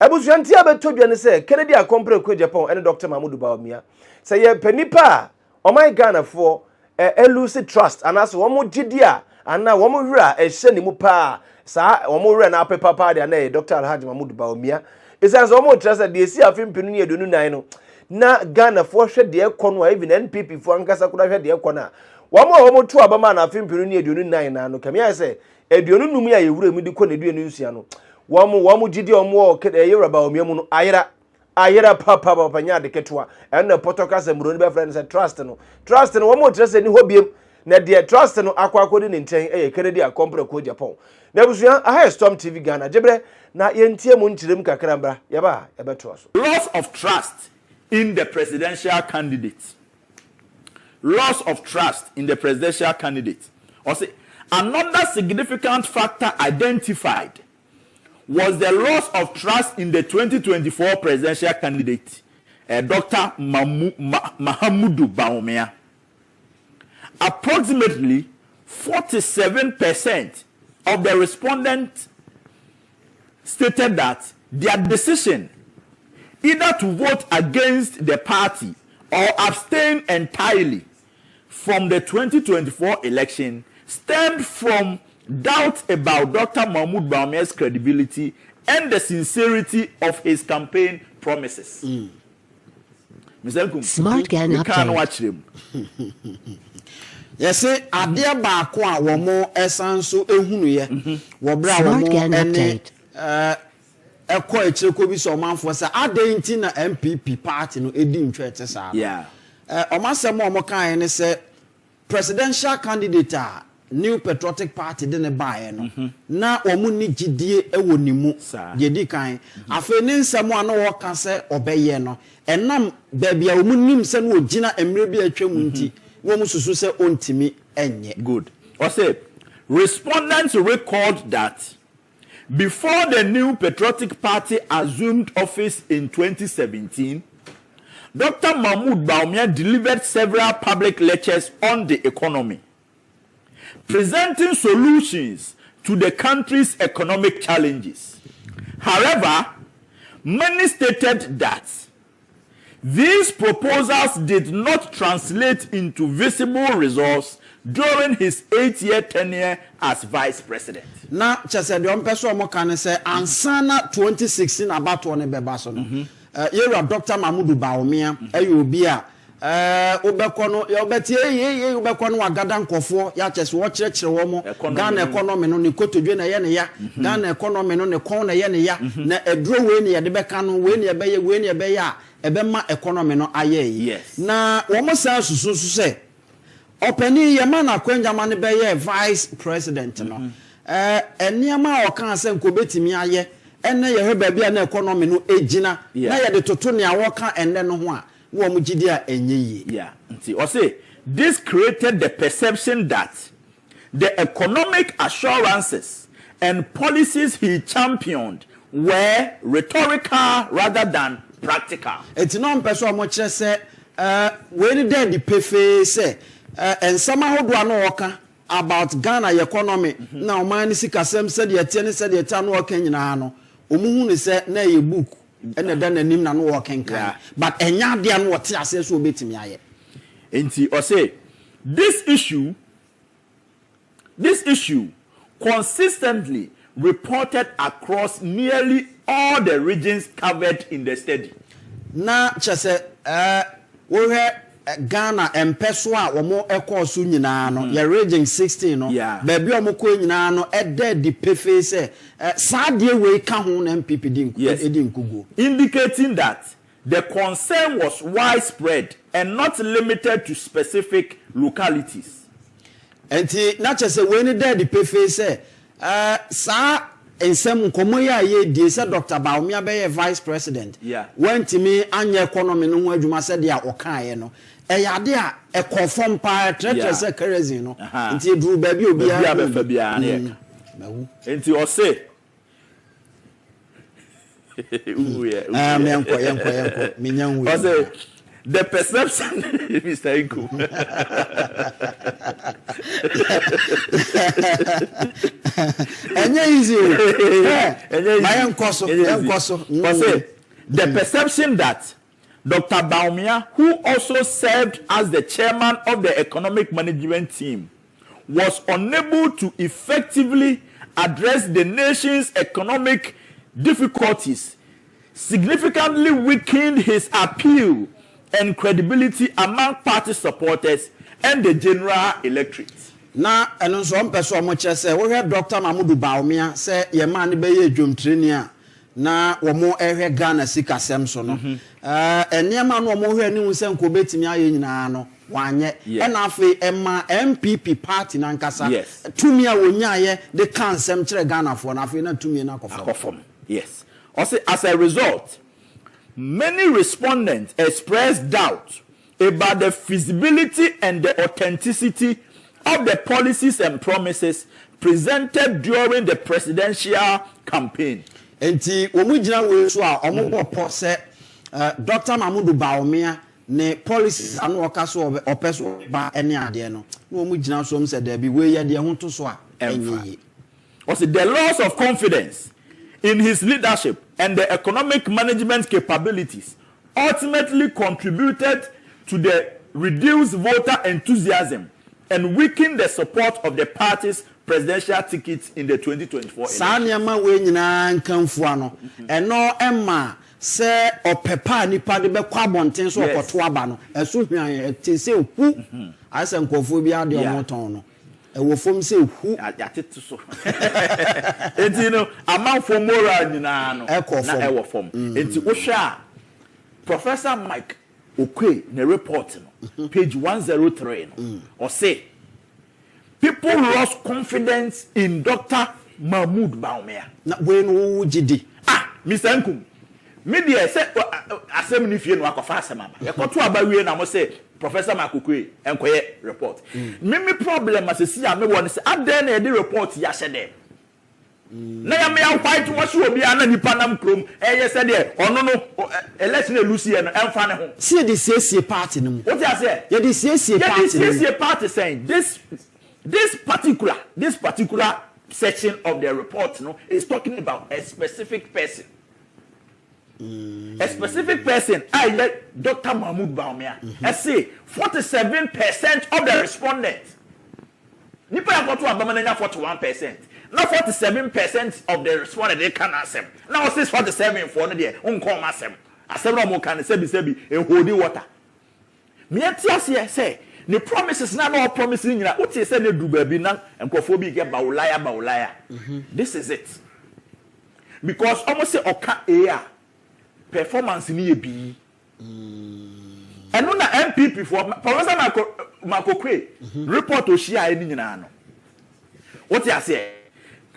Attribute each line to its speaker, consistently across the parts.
Speaker 1: Ebusuanti abeto dwane se Kennedy akompre ko Agyapong ene Dr. Mahmoud Bawumia. Say ye panipa o my Ghana for elusi trust anaso wo mo gidia ana wo mo wura ehye ni mu pa sa wo mo wura na apepa pa de na Dr. Alhaji Mahmoud Bawumia. Isanso wo mo trust de si afimpinu ne edunu nan no na Ghana for hwe de ekono even NPP for ankasa kuda hwe de ekono wo mo tu abama na afimpinu ne edunu nan na no kamia se eduonu num ya yewura mu di ko na eduonu nsia no wamu jidi omo yera Bawumia mu no ayera papa nya de ketwa ena potoka se muro ni be friend say trust no wamu trust ni hobiem na de trust no akwakodi ni nten Kennedy akompre ko Agyapong na busuan aha Storm TV Ghana jebre na yentie mu nchirem kakra mbra yaba yabeto so.
Speaker 2: Loss of trust in the presidential candidate. Loss of trust in the presidential candidate. Or say another significant factor identified was the loss of trust in the 2024 presidential candidate, Dr. Mahamudu Bawumia. Approximately 47% of the respondents stated that their decision either to vote against the party or abstain entirely from the 2024 election stemmed from doubt about Dr. Mahmoud Bawumia's credibility and the sincerity of his campaign promises.
Speaker 3: Smart Ghana update.
Speaker 2: Can't watch them.
Speaker 4: Yes, adia ba ko a wo mo esanso ehunu ye. Wo bra wo mo ene ekọ echireko bi so manfo say adenti na MPP party no edi ntwe ete sa.
Speaker 2: Yeah.
Speaker 4: Omasem o mo kan ne say presidential candidate New Patriotic Party de ne bae no na omu ni gidie ewo nimu ye di kan afa ni nsamo ana wo ka se obeye no enam ba bia omu nim se no ogina emre bi atwam nti wo mu susu se ontimi enye.
Speaker 2: Good. Or say respondents recalled that before the New Patriotic Party assumed office in 2017, Dr. Mahmoud Bawumia delivered several public lectures on the economy, presenting solutions to the country's economic challenges. However, many stated that these proposals did not translate into visible results during his 8-year tenure as vice president.
Speaker 4: Na chese de ompeso mo kan say ansana 2016 about one beba so no. Yera Dr. Mahmoud Bawumia obi a obekọ no ya obetie ye obekọ no agada nkofo ya chese wo kirekire wo mo Ghana economy no ne kotodwe na ye ne ya Ghana economy no ne kon na ye ne ya na eduro we ne ye de beka no we ne ye be ya ebema economy no aye na wo mo sa susu se openi ye ma na kwenjama ne be ye vice president no eniama o kan se nkobetimi aye ene ye heba bia na economy no ejina na ye de toto ne awoka enne no ho a wo mu gidi a enye yi.
Speaker 2: Yeah. Or say this created the perception that the economic assurances and policies he championed were rhetorical rather than practical.
Speaker 4: It's no person mo kire se we dey the pefe say and somehow do no work about Ghana economy na o man sikasem said ye tie ne said ye ta no work nyina no omuhu ne se na ye book ene da nanim na no work kan but enya de no wote ase so obetimi aye
Speaker 2: enti or say this issue consistently reported across nearly all the regions covered in the study.
Speaker 4: Na chese wo he Ghana empeso a wo mo ekoso nyina no ye region 16 no ba bia mo ko nyina no ede di pefe se saade we ka ho na MPP di nkugo,
Speaker 2: indicating that the concern was widespread and not limited to specific localities.
Speaker 4: Enti na chese we ni de di pefe se sa ensem nkomo ya ye die se Dr. Bawumia be ye vice president wantimi anya economy no ho adwuma se de a okaye no eyade a ekofom pa tretre se kerosene no nti eduru ba bi obi a
Speaker 2: be fa bia na mawu enti o se
Speaker 4: me enko minyan we
Speaker 2: o se the perception, Mr. Inku. The perception that Dr. Bawumia, who also served as the chairman of the economic management team, was unable to effectively address the nation's economic difficulties, significantly weakened his appeal and credibility among party supporters and the general electorate.
Speaker 4: Na eno so mpeso omo chese wo hwe Dr. Mamudu Bawumia se ye man be ye dwomtreni a na wo mo ehwe Ghana sikasem so no enema no mo hwe ni hu se nko betimi aye nyina no wanye ena afi ema MPP party na nkasa tumi a wonyaye de kansem kire Ghana fo na afi na tumi na akofom.
Speaker 2: Yes. Also, as a result, many respondents expressed doubt about the feasibility and the authenticity of the policies and promises presented during the presidential campaign.
Speaker 4: Enti omugina we so a omopo se Dr. Mamudu Bawumia ne policies anu okaso opeso ba ene ade no na omugina so se da bi we ye de ho to so a enyi.
Speaker 2: Also, the loss of confidence in his leadership and the economic management capabilities ultimately contributed to the reduced voter enthusiasm and weakened the support of the party's presidential tickets in the 2024 election.
Speaker 4: Sanyama we nyina nkanfu ano eno emma se opepa nipa de be kwa bonten so okoto aba no eso hwan te se hu asa nkofo bi ade omoton no ewo fom se hu
Speaker 2: atete so enti no amanfo moral nyina no na ewo fom enti wo hwe a Professor Mike Okwe na report no page 103 no or say people lost confidence in Dr. Mahmoud Bawumia.
Speaker 4: Na we no gidi.
Speaker 2: Mr. Nkum. Media say asem ni fie no akofa asem aba. E koto aba wie na mo say Professor Makukwe enkoye report. Me problem asesi a me won say aden na e dey report ya hye na ya me ya white wo so obi ana nipa nam krom eye se de ono no election e lucy no emfa ne ho.
Speaker 4: See the CC party no.
Speaker 2: What you say?
Speaker 4: Yeah, the CC party.
Speaker 2: Yeah, the CC party saying this particular section of the report is talking about a specific person. A specific person, I let Dr. Mahmoud Bawumia. I say 47% of the respondents. Nipa ya koto abamana 41%. Now 47% of the respondents they can asem. Now 47 for no there unko masem. Asem no mo kan sebi e hodi water. Me atiase say the promises na no promising nyina what say na du baabi na enkofo bi get bawulaya. This is it. Because almost say oka a performance ni ebi. Eno na MPP for Professor Makokwe report oshia eni nyina no. What you say?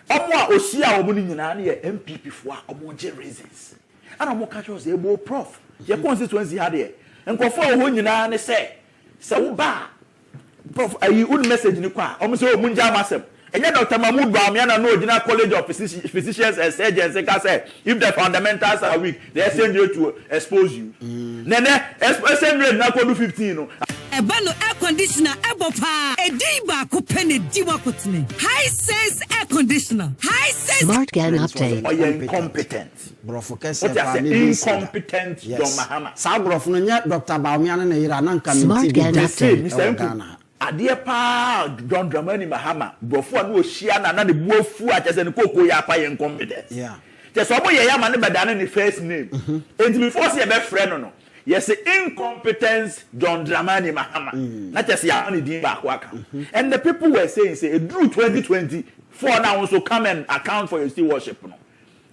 Speaker 2: Omo a oshia omo ni nyina na ye MPP for omo je reasons. Ana omo ka chose ebo prof. Ye constituency ha de. Enkofo ho nyina ne say wo ba prof ayi would message ni kwa omo say omo nja amasem. Enye Dr. Mahmoud Bawumia na no original college of physicians and surgeons say if the fundamentals are weak they send you to expose you. Nene send you na ko 15 no.
Speaker 3: Ebano air conditioner ebopa ediba ko pene diwa kotene. High sense air conditioner. High sense
Speaker 5: Smart Gan update.
Speaker 2: Or you're incompetent.
Speaker 4: Brofo kese
Speaker 2: what you say incompetent John Mahama.
Speaker 4: Sa brofo no nya Dr. Bawumia na yira na nka
Speaker 5: Smart Gan update.
Speaker 2: Mr. Nku. Adeɛ pa John Dramani Mahama brofo a no ohia na de buafu a kyese ne kokko ya pa ye incompetent.
Speaker 4: Yeah.
Speaker 2: Just obo ye ya ma ne bedane ne first name. And before say be friend no. Yes, incompetence John Dramani Mahama. Not just ya only din back waka. And the people were saying say through 2024 now also come and account for your stewardship no.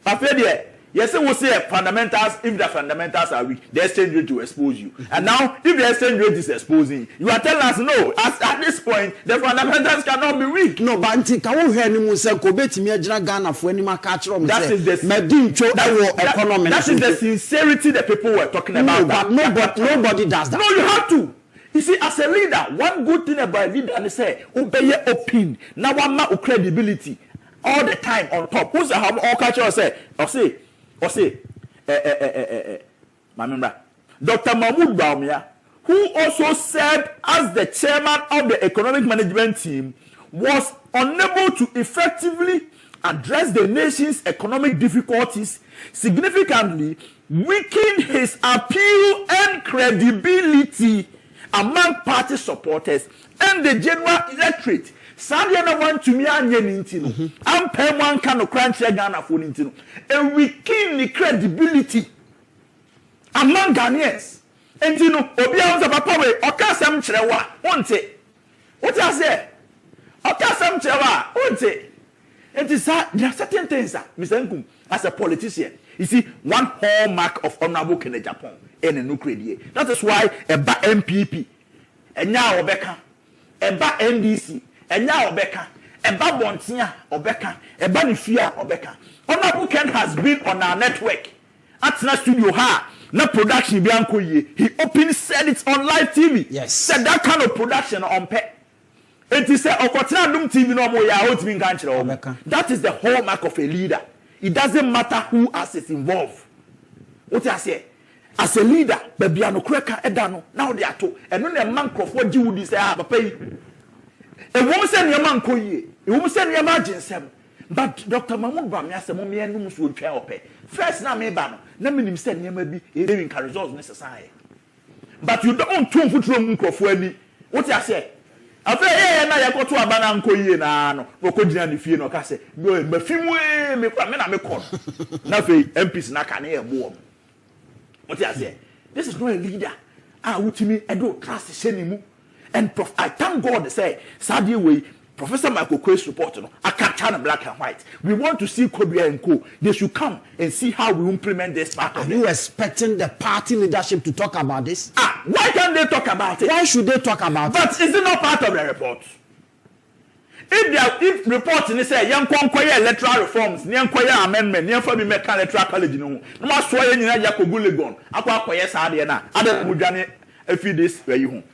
Speaker 2: After there yes, we say fundamentals. If the fundamentals are weak, the exchange rate will expose you. And now, if the exchange rate is exposing you, are telling us no. At this point, the fundamentals cannot be weak.
Speaker 4: No, but until kawo he ni musa ko betimi agina Ghana fo ani maka kire
Speaker 2: that is the
Speaker 4: economy.
Speaker 2: That is the sincerity that people were talking about.
Speaker 4: No, but nobody does that.
Speaker 2: No, you have to. You see, as a leader, one good thing about a leader is say, obey open. Now, one ma credibility all the time on top. Who's the all culture say? Or say, my member, Dr. Mahmoud Bawumia, who also served as the chairman of the economic management team, was unable to effectively address the nation's economic difficulties, significantly weakened his appeal and credibility among party supporters and the general electorate. Sadia na want to me anye nintino. Am pe one kind of crunch Ghana for nintino. And weaken the credibility among Ghanaians. And you know, obi a won papa we okasam kirewa, wonte. What I say? Okasam kirewa, wonte. And there are certain things that Mr. Nkum, as a politician, you see, one hallmark of honorable Agyapong in a new credit. That is why a MPP, and now Obeka, a NDC, and now Obeka, a Bawumia Obeka, a Banifia Obeka. Honorable Ken has been on our network. At na studio ha, na production bianco ye. He openly said it on live TV.
Speaker 4: Yes.
Speaker 2: Said that kind of production on pet. It is TV no more. That is the hallmark of a leader. It doesn't matter who else is involved. What I say, as a leader, baby, I no cracker edano. Now they are two. And when a man Crawford you would say, pay. A woman send your man koye. A woman send your margin sem. But Dr. Mahmoud Bawumia said, "Mommy, and no will try pay. First, now me ban. Let me send you maybe a living results necessary. But you don't turn foot from Crawford. What I say." After na yakoto abana nkoyie na no okogina ne fie no ka se mafimwe me kwa me na me kon na fe MPs na ka na ye bo what I say, this is not a leader wutimi edo trust shenimu and I thank God say sadie way Professor Michael Quay's report no aka na black and white. We want to see Kobia and Co. They should come and see how we implement this part.
Speaker 4: Are you expecting the party leadership to talk about this?
Speaker 2: Why can't they talk about it?
Speaker 4: Why should they talk about it?
Speaker 2: But is it not part of the report? If report in say young conquer electoral reforms, young amendment, young for me make electoral college no. No matter why you na Yakogulegon, akwa koye saade na. Ada mudwane a few days where you home.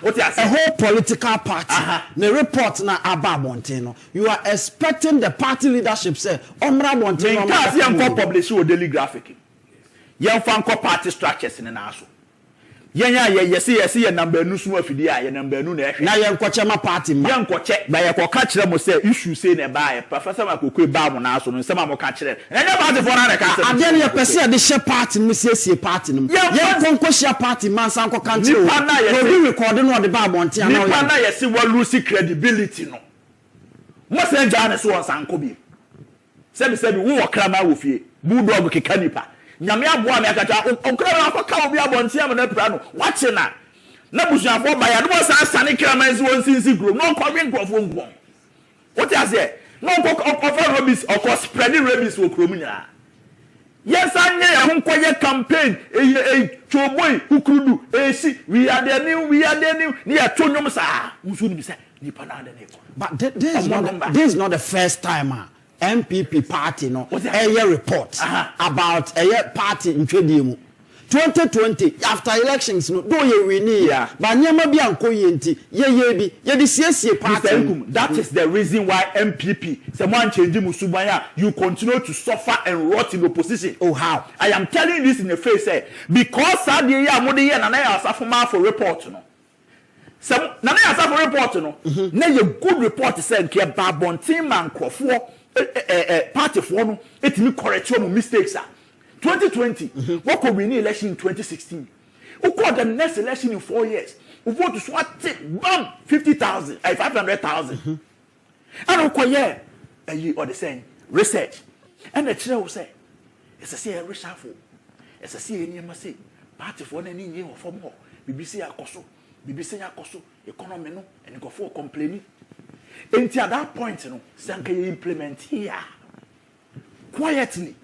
Speaker 2: What a
Speaker 4: whole political party. The report na Agyapong. You are expecting the party leadership say Omra Monteno.
Speaker 2: Because you publish your daily graphic. You find party structures in the national. Yes, number no small fidia, your number no na
Speaker 4: yenkochema party ma.
Speaker 2: Yenkoche, by a catch them say issue say nearby. Professor Makuku Bamu now, so some more catch them. And about the foreign
Speaker 4: and then your person the share party, Monsieur party. Yenkoche party, man, Sanko country. You be recording on the Agyapong.
Speaker 2: Nipana, yes, you will lose credibility. No, most of Johannes was Sankobi. Said, we walk Krama with you, Bulldog Kikanipa. Nyame aboa me akata okra akaka obi abontia me na pra no wache na busuafo ba ya no sa sane kramanzi won sinsi group no kwwe nkrofo ngbon what I say no offer rabies or spreading rabies wo krom nya yes anye ya ho nkoye campaign choboy kukurudu esi we are the new ni ya tonyom sa musu ni bi say ni pa na ne ko
Speaker 4: but this is not the first time MPP party no a report about a party in Twedimu 2020 after elections no do ye win but nyama bi anko yenti ye bi ye the CSA party.
Speaker 2: That is the reason why MPP someone change musubaya you continue to suffer and rot in opposition.
Speaker 4: Oh how?
Speaker 2: I am telling you this in the face because sad ye amode ye na ya asafoma for report no some na ya asafo report no na ye good report say nke Agyapong man krofo party for no etimi correct your mistakes 2020 what could win election in 2016 who called the next election in 4 years who vote to swat bam 50,000 500,000 and who call yeah or the same research and the chair will say it's a say reshuffle it's a say any say party for any year for more BBC akoso economy no and go for complaining. Until at that point, you know, Sanka implement here quietly.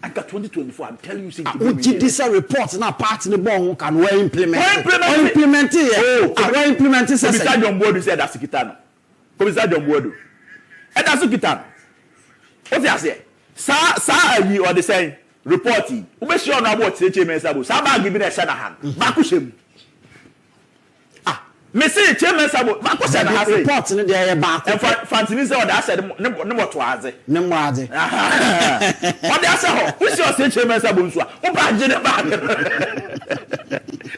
Speaker 2: And 2024, I'm telling you,
Speaker 4: this report now part in the ball can we implement it. We implement it.
Speaker 2: Commissar John Bodu said that's Kitano. Commissar John Bodu. And that's Kitano. What I say? Sa you or the same reporting. We make sure now what say Chairman Sabu. Saba give me a shana hand. Bakushem. me say chairman sabo ma ko say na say
Speaker 4: report no dey ya ba ko
Speaker 2: fantini say o da say ne moto aze
Speaker 4: ne mo ade
Speaker 2: o da say ho we say chairman sabo nso a o ba je ne ba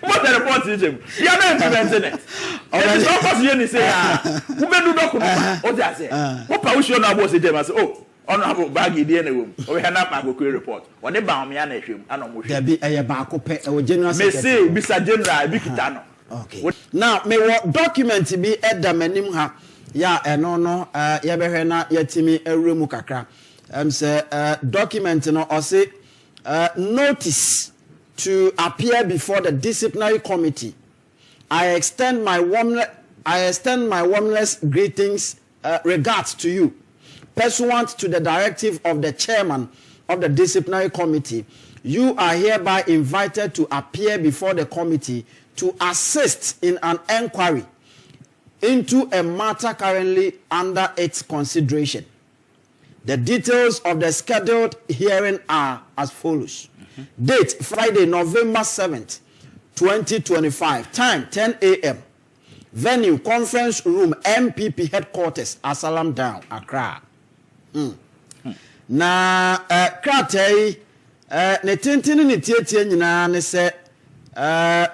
Speaker 2: mo the report ni jem ya na implement it o da so pass you ni say wo be do document o da say wo pa wo show na bo say chairman say oh honorable bagi dey na wo o we na ma go report o ne Bawumia na hwem ana mo hwem
Speaker 4: there be ya ba ko pe o general
Speaker 2: secretary me say bisa general bi kita no.
Speaker 4: Okay. Now, me what document be edamanim ha ya eno no ya behwe na yatimi ewremu kakra. Say document no or say notice to appear before the disciplinary committee. I extend my warmest greetings, regards to you, pursuant to the directive of the chairman of the disciplinary committee. You are hereby invited to appear before the committee to assist in an inquiry into a matter currently under its consideration. The details of the scheduled hearing are as follows. Date, Friday, November 7th, 2025. Time, 10 a.m. Venue, conference room, MPP headquarters, Asalam Down, Accra. Na kratei ne tintini ne tietie nyina ne se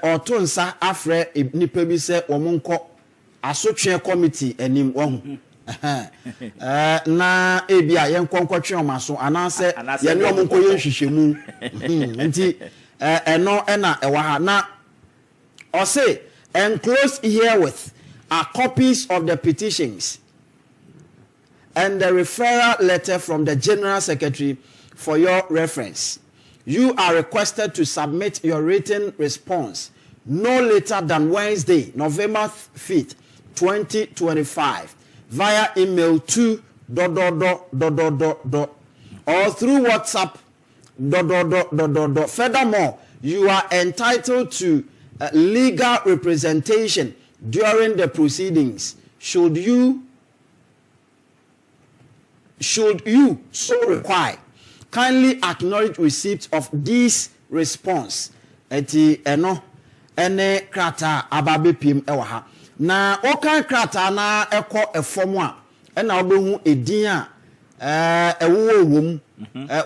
Speaker 4: otonsa afre nipa bi se womonko asotwe committee anim wohu na ebia yenkonkotwe omaso anase ye ne womonko yenhwehwemu nti eno na ewa ha na o say enclosed herewith are copies of the petitions and the referral letter from the General Secretary for your reference. You are requested to submit your written response no later than Wednesday, November 5th, 2025, via email to ... or through WhatsApp ... Furthermore, you are entitled to legal representation during the proceedings. Should you so require, kindly acknowledge receipt of this response. Eti eno ene krata ababe pim ewa ha. Na okan krata na eko efomu a ena obehu edin a ewo wom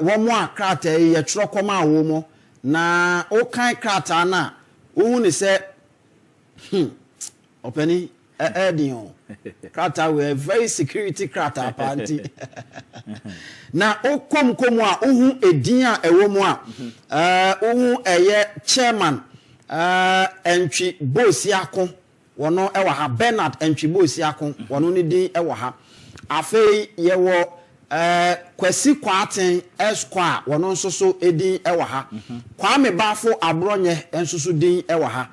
Speaker 4: womo a krata ye twro koma womo na okan krata na ohu ne se openi edin krata we very security krata panti na okom a ohu edin a ewo mu a ohu eye chairman entwi bosiako wono ewa ha Bernard entwi bosiako wono ne din ewa ha afei ye wo kwasi kwaten esquire wono nso so edin ewa ha kwame bafo abronye enso so din ewa ha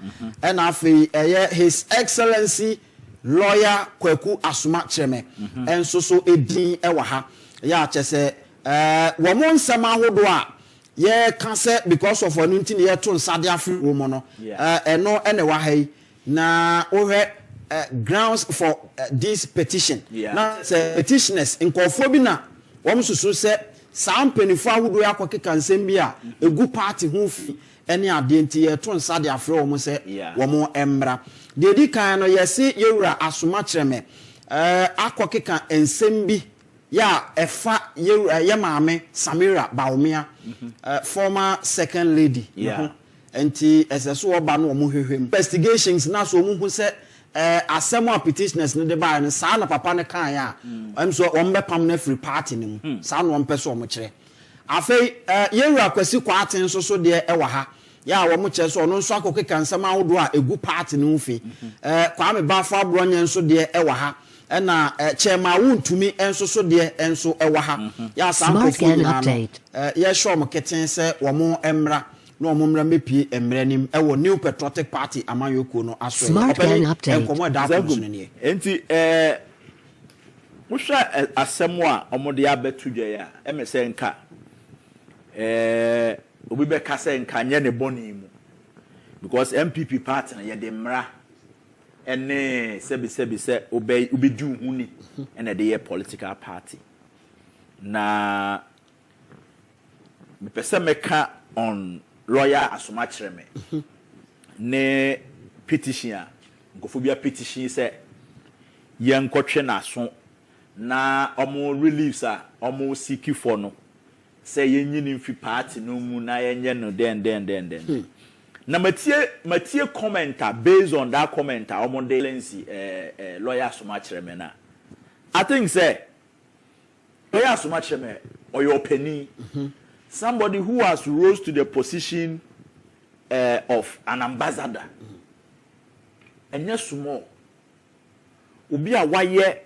Speaker 4: na afei eye his excellency lawyer Kwaku Asuma Cheme enso so edin ewa ha ya chese womo nsema hodo a ye ka se because of onu nti ne ye to nsade afri wo mo no eno ene wa hai na ohwe grounds for this petition na petitioners nkofo bi na wom susu se sampenifo ahodo akokeka nsem bi a egu party ho fi ene ade nti ye to nsade afri wo mo se womo embra de di kan no yesi yewura Asuma Cheme akokeka ensem bi ya efa ye maame Samira Bawumia former second lady enti eseso oba no omo hwehwem investigations na so omo hu se asemo petitioners ne de ba ne sa na papa ne kan ya emso ombe pam na free party ne mu sa no ompe so omo kire afei yewura kwasi kwaten so de ewa ha ya wo mo kire so ono nso akokeka nsema ahodo a egu party ne mfi kwame bafo abronye nso de ewa ha na chema wuntumi enso so de enso ewa ha ya sample ya show mo keten se wo mo emra no wo mo mra mepie emranim ewo New Patriotic Party amayoko no aso enkomo da ko ne ne
Speaker 2: enti wo hwa asemo a omode abetu dwa ya emese nka obi be ka se nka nye ne boni mu because MPP party na ye de mra ene se obedu huni ene de political party na me pese meka on lawyer Asuma Cheme ne petition nkofobia petition say yen kotwe na so na omo reliefs a omo seek for no say yen nyini mfi party no mu na yenye no den na matie commenter based on that commenter omo de lensi lawyer so much remena I think say lawyer so much remena or your penny somebody who has rose to the position of an ambassador and yes small obi a waye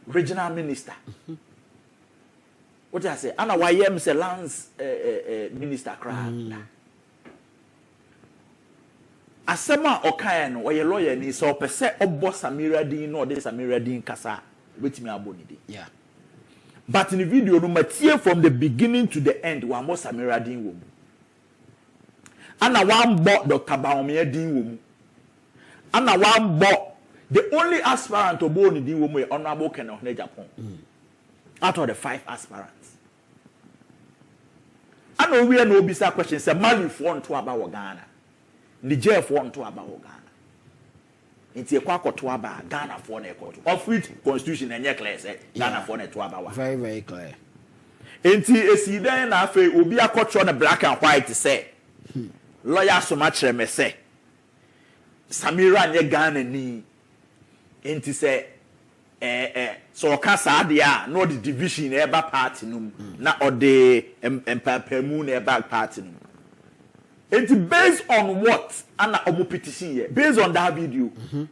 Speaker 2: regional minister what I say ana waye Mr. Lance minister crowd asema okaye no waye lawyer ni so pese obo Samira din no de Samira din kasa betimi aboni din
Speaker 4: yeah
Speaker 2: but in the video no matie from the beginning to the end wa mo Samira din wo mu ana wan bo Dr. Bawumia din wo mu ana wan bo the only aspirant to born in the woman honorable Kenneth Agyapong out of the 5 aspirants. I know we are no bisa question say Mali for to about Ghana. Niger for to about Ghana. It's a kwako to about Ghana for na court. Of which constitution and clear say Ghana for na to about.
Speaker 4: Very very clear.
Speaker 2: Enti esi den na afa obi akotro na black and white say. Lawyer so much me say. Samira nye Ghana ni enti say so ka sadia no the division eba party num na ode empapemu na eba party num enti based on what ana omo petition here based on that video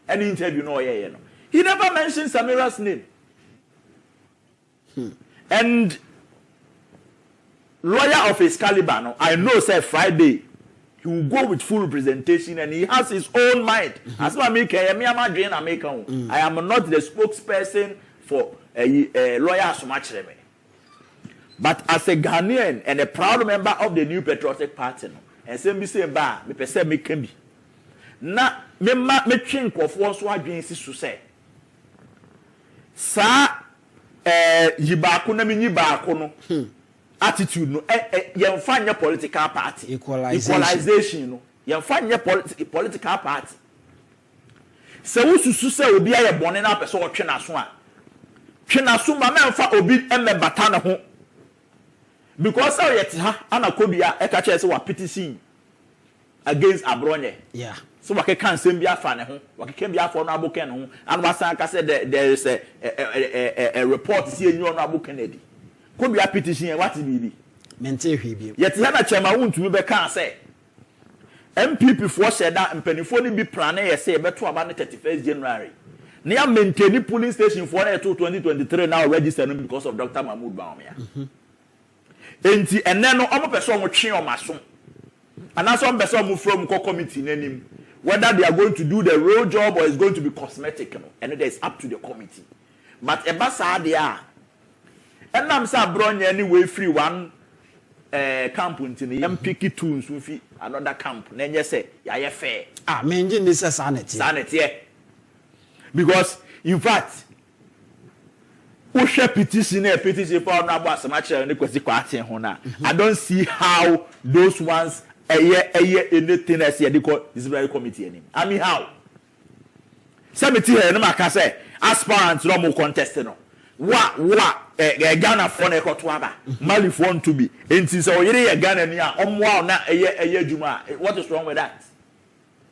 Speaker 2: any interview no here no he never mentioned Samira's name and lawyer of his caliber no I know say Friday he will go with full representation and he has his own mind. As I make I am not the spokesperson for a lawyer so much. But as a Ghanaian and a proud member of the New Patriotic Party, and say say ba me pese me can be. Na me think of one so adwen si so say. Sa yibako na me nyibako no. Attitude no yemfa political party equalization no yemfa political party se wususu se obi aye bone na pese o twe naso a twe naso ma memfa obi bata ne ho because how yet ha ana kodua e ka che se wa petition against abronye
Speaker 4: yeah
Speaker 2: so wake kan sem bia fa ne ho wake kan bia for no aboken ho and wasan ka say there is a report see enyu no aboken edi could be a petition what be
Speaker 4: mente hwe
Speaker 2: yet na chema wuntumi be kan say MPP for said that mpanifo ni bi plan e say beto aba 31st January na ya maintain polling station for 2023 now register because of Dr. Mahmoud Bawumia enti enne no omo pese omo twe omaso ana so pese omo from committee nanim whether they are going to do the real job or it's going to be cosmetic and it is up to the committee but eba sa dia and I'm sa bronya anyway free one camp until the picky tunes with another camp. Then you say, yeah, fair.
Speaker 4: Ah, me engine this is sanity.
Speaker 2: Sanity, yeah. Because in fact, who share petition for Nabas match and the question hona. I don't see how those ones a year anything as the disciplinary committee anymore. I mean how? Somebody here no can say aspirants no more contesting no. Ghana for na ekoto aba Mali for to be enti so yire Ghana ni a omwa na eye adwuma what is wrong with that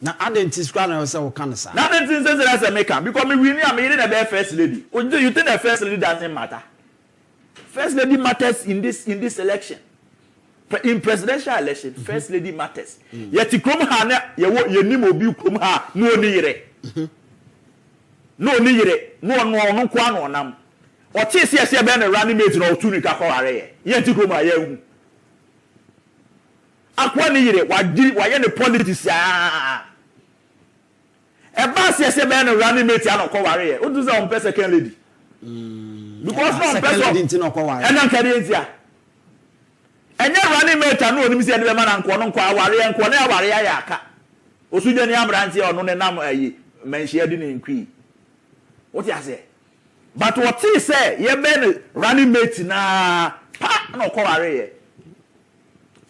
Speaker 4: na identity squad na say we can say
Speaker 2: na identity say that's America because me win am yire na be first lady you think the first lady doesn't matter first lady matters in this election in presidential election first lady matters yet krom ha na ye nim obi krom ha no ni yire no kwa no nam o ti ese be na running mate no tu ni ka ko ware ye ti ko ma ye hu akwa ni yire wa ye ne politics ah e ba ese be na running mate an ko ware ye o do say on second lady because no person
Speaker 4: no ko ware
Speaker 2: e na nkari entia enye running mate anu onim se ne be ma na nko no nko aware ye nko na aware ya aka osuje ni amrantie ono ne nam ayi menhia di ne nkwi what you say but what he say ye ben running mate na pa na ko ware ye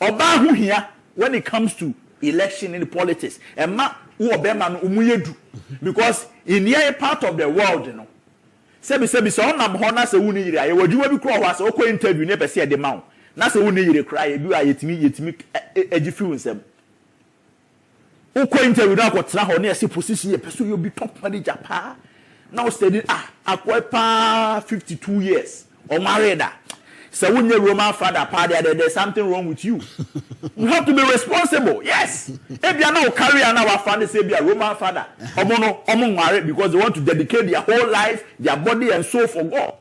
Speaker 2: oba hu hia when it comes to election in politics and ma who obema no umuyedu because in here part of the world you know sebi so onam ho na se wuni yire aye wadwuma bi kro ho ase okọ interview ne pese de ma na se wuni yire kra ye bi yetimi agifi unsem okọ interview na akotena ho na ese position ye pese you be top manager pa now studying akwa pa 52 years or married so when you Roman father party there's something wrong with you. You have to be responsible. Yes. If you are not carrying our family say be a Roman father married because they want to dedicate their whole life, their body and soul for God.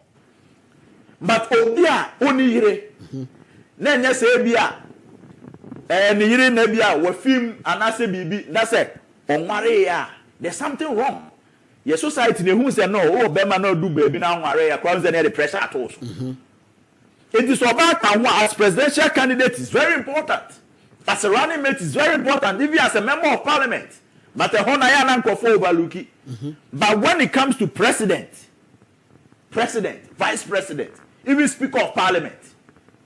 Speaker 2: But obia only yire na nya say bia ni yire na bia wa film anase bibi na say on marry ya there's something wrong. Your society they who say no bema no do baby na nware ya kwa the pressure at all. It is about as presidential candidate is very important. As a running mate is very important, even as a member of parliament. But a honor na nkofo overlooki. But when it comes to president, vice president, even speaker of parliament,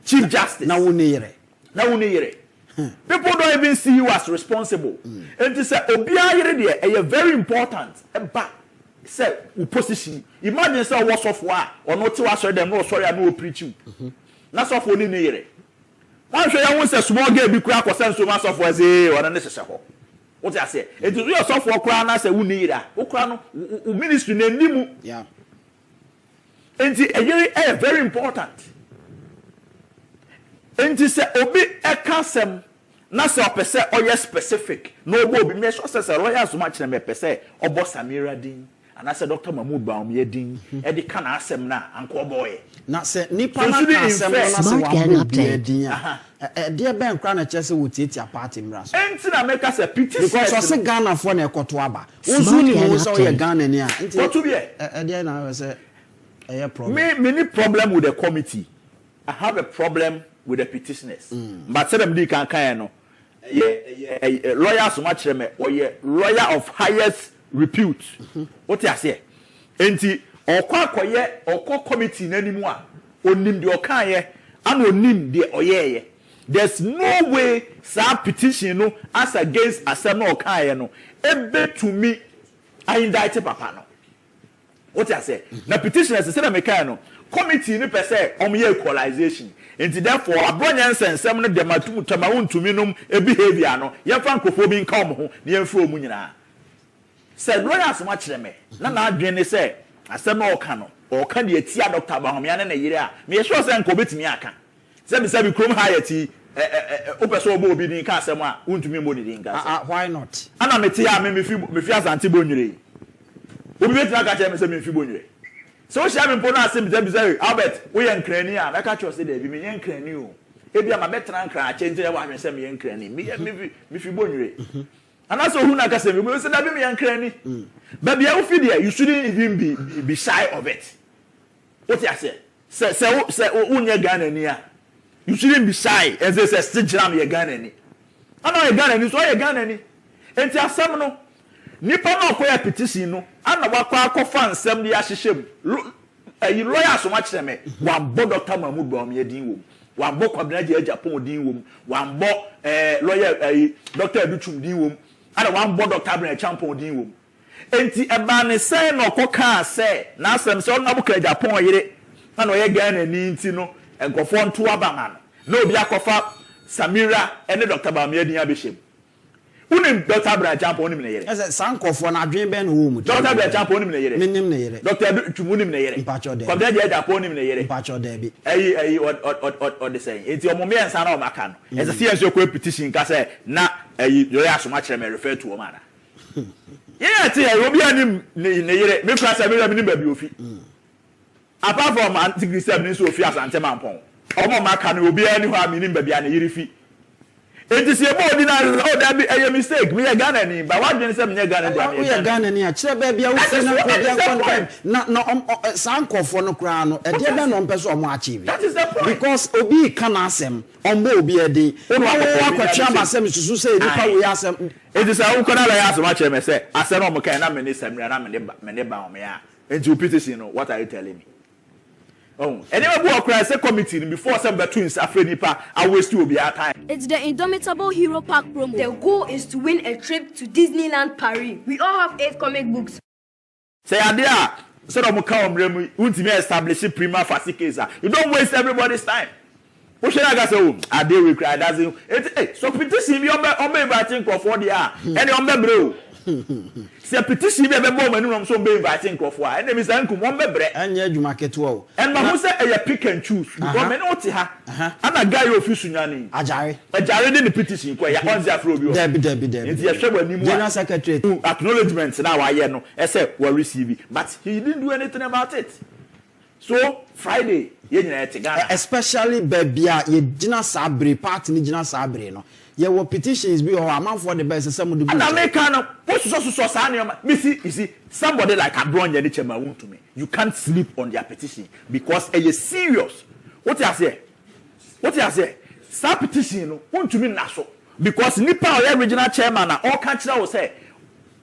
Speaker 2: chief justice.
Speaker 4: Na unire.
Speaker 2: People don't even see you as responsible. And to say obia yire there very important. But say position. Imagine say what of war or not to answer them no sorry I no preach you. Na so for ni yire. Wan hwe ya won say small girl bi kura kosan so ma so for say or na hwehwe ho. What you say? It is your so for kura na say woni yire. Wo kura no ministry na nimu.
Speaker 4: Yeah.
Speaker 2: And it very important. And say obi ekasem na say opese oye specific. No go be me so say royal so much na me pese obo Samira din. And I said Dr. Mahmoud Bawumia din e de kana asem na anko boy.
Speaker 4: Na say nipa na ka asem na say wa din. De be nkra na chese wo tietia party mra so.
Speaker 2: Enti na make us a petition
Speaker 4: because so say Ghana for na ekoto aba. Ozu ni mo so ye Ghana ni a. Enti
Speaker 2: what to be
Speaker 4: de na say problem.
Speaker 2: Me problem with the committee. I have a problem with the petitioners. But say them di kan no. Lawyer so much me or lawyer of highest repute. What you say? Enti okwa committee n'animu a onim de okaye and onim de oyeye. There's no way sa petition no as against asem no okaye no ebe to me I indict papa no. What you say? Na petitioners say na meka no committee ni pese omoye equalization. Enti therefore abronya nsensem no dem atuma wontumi nom e behavior no yemfa nkofo bi nka omo ho na yemfa omu nyina. Said lawyers much me na adwene say asem na oka no oka de atia Dr. Bawumia na yire a me sure say nko betimi aka say be krom hayati opeso obo obi din ka asem a wontumi mo din ka
Speaker 4: why not
Speaker 2: ana me tia me fi asante bonwire obi betimi aka che me say me fi bonwire so share me mpo na asem be say Albert we yan krani a na ka cho say da bi me yan krani o e bia ma betra nkra a che nte wa hwen say me yan krani me fi bonwire. And also who na kase me say na be me yankrani. But be you there you shouldn't even be shy of it. What you say? Say unye Ghana ni a. You shouldn't be shy and say still jam ye Ghana ni. Ana ye Ghana ni so ye Ghana ni. Enti asem no nipa na okoya petition no ana wakwa akofa nsem de ahyehye mu. Lawyer so much me wa bo Dr. Mahmoud Bawumia din wo. Wa bo kwabena je Agyapong din wo. Wa bo lawyer Dr. Aduchum din wo. Ana one board Dr. Agyapong din wo. Enti eba ne say no koka say na asem say na buka Agyapong yire na no ye Ghana ni nti no enkofo nto abama no obi akofa Samira ene Dr. Bawumia din abehye. Unim Dr. Agyapong nim ne yire.
Speaker 4: Ese sankofo na adwen ben wo mu.
Speaker 2: Dr. Agyapong nim ne yire.
Speaker 4: Menim ne yire.
Speaker 2: Dr. Aduchum nim ne yire.
Speaker 4: Mpacho de.
Speaker 2: Kwabena je Agyapong nim ne yire.
Speaker 4: Mpacho de bi.
Speaker 2: Or the saying. Enti omomi ensa na o maka no. Ese see enso ko petition ka say na lawyer so much me refer to o mana. Yeah, tell you obi anim ne yire me class me nim ba bi ofi. Apart from anti-Christian ni so ofi asante mampon. Omo maka no obi ani ho aminim ba bia ne yire fi. Enti se bo ordinary that be a mistake. Me Ghana ni ba wa dwen se me Ghana dia.
Speaker 4: We Ghana ni a kire ba bia wo se na ko bia na sankofo no kra no e de be no mpeso omo achieve.
Speaker 2: That is the point.
Speaker 4: Because obi kan asem ombo obi edi. Ono akwachi amasem susu se nipa we asem.
Speaker 2: Enti se wo kona la ya asem achieve me se asem no mo kan na me ne Samira na me ne Bawumia. Enti you petition no what are you telling me? Oh, and never go across a committee before some twins after nipa. I waste you be our time.
Speaker 6: It's the Indomitable Hero Pack promo.
Speaker 7: The goal is to win a trip to Disneyland Paris. We all have 8 comic books.
Speaker 2: Say, Adia, so I'm going to establish a prima facie case. You don't waste everybody's time. What should I say? I deal with cry. That's it. So petition me on inviting for the and on the bro. Say petition me be bomb and so be inviting for and them is uncle one be bre.
Speaker 4: And you market well.
Speaker 2: And my who say a pick and choose. Because me not ha. And a guy of Fusunani. Ajare the petition kwa ya onzi afro bi.
Speaker 4: Debi.
Speaker 2: It's your show when you
Speaker 4: General Secretary
Speaker 2: acknowledgement now I hear no. I say we receive, but he didn't do anything about it. So Friday,
Speaker 4: especially baby, you Gina Sabre party ni Gina Sabre no. Ye wo petitions be or amount for the best some of the
Speaker 2: and American you see somebody like Abron Yanichema won't to me. You can't sleep on their petition because it is serious. What you say? Some petition won't to me naso because Nipa or original chairman all country will say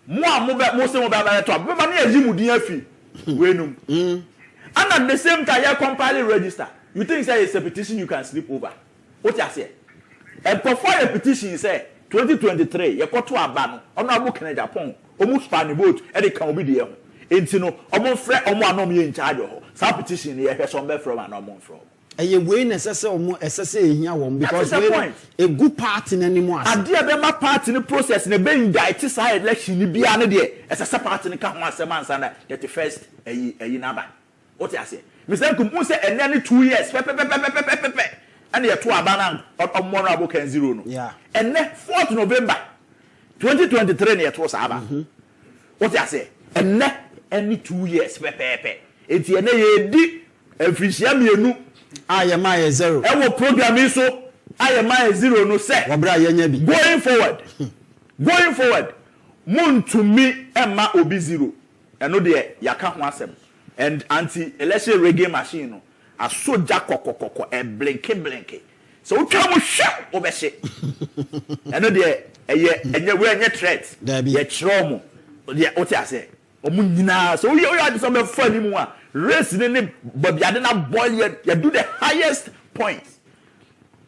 Speaker 2: most of them and at the same time, you compile register. You think say it's a petition you can sleep over? What you say? And before a petition say 2023, you got to a ban on our book in Agyapong, almost span boat, and it can be there. It's no, almost fret or one me in charge of some petition here, has some from and no from.
Speaker 4: And you win SSA here one because a good part in anymore.
Speaker 2: And dear, them part in the process in the being died to side election, be an idea as a part in the come once a month and get the first a number. What you say? Mr. Kumu say and then 2 years. And you're 2 abandoned on more book and 0.
Speaker 4: Yeah.
Speaker 2: And then 4th November 2023 it was Abba. What you say? And then any 2 years. It's a deep efficient.
Speaker 4: I am my 0.
Speaker 2: I will program is so I am my 0 no say. Going forward. Moon to me Emma obi 0. And no there you can't want them. And anti-election reggae machine, a soldier coco, and blinky. So come shut over shit. And you're wearing your threats. There be a tromo. What I say. So you are some funny more. Race in the but you didn't boil yet. You do the highest point.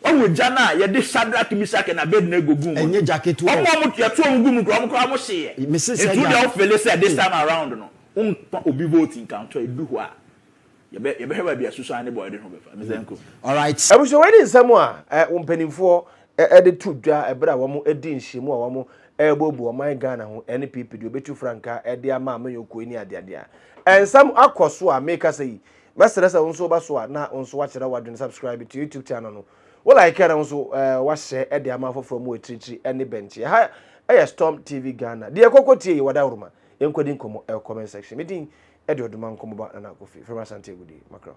Speaker 2: Oh, with Jana, you did Shadrach, Mishak, and a bed nego boom. And your jacket to one moment, you're 2 goom, Gromco, Mrs. said this time around. Obi voting counter eduwa you better be a social boy no
Speaker 1: all right I was waiting somewhere umpenimfo the two dwa ebra wo mo edi nhyimu wo mo ebobu o man Ghana ho NPP de obetu franka e de ama amayoko ni ade and some akoso a make us say mesresa wonso ba so na wonso wa kire wadwen subscribe to YouTube channel no wo like na wonso wa share e de ama foforo mo etrichi ene bench ha Storm TV Ghana de ekokotie wada uruma enkodi nkomo comment section medin e de oduma nkomo ba na kofi from Asante Gudi makro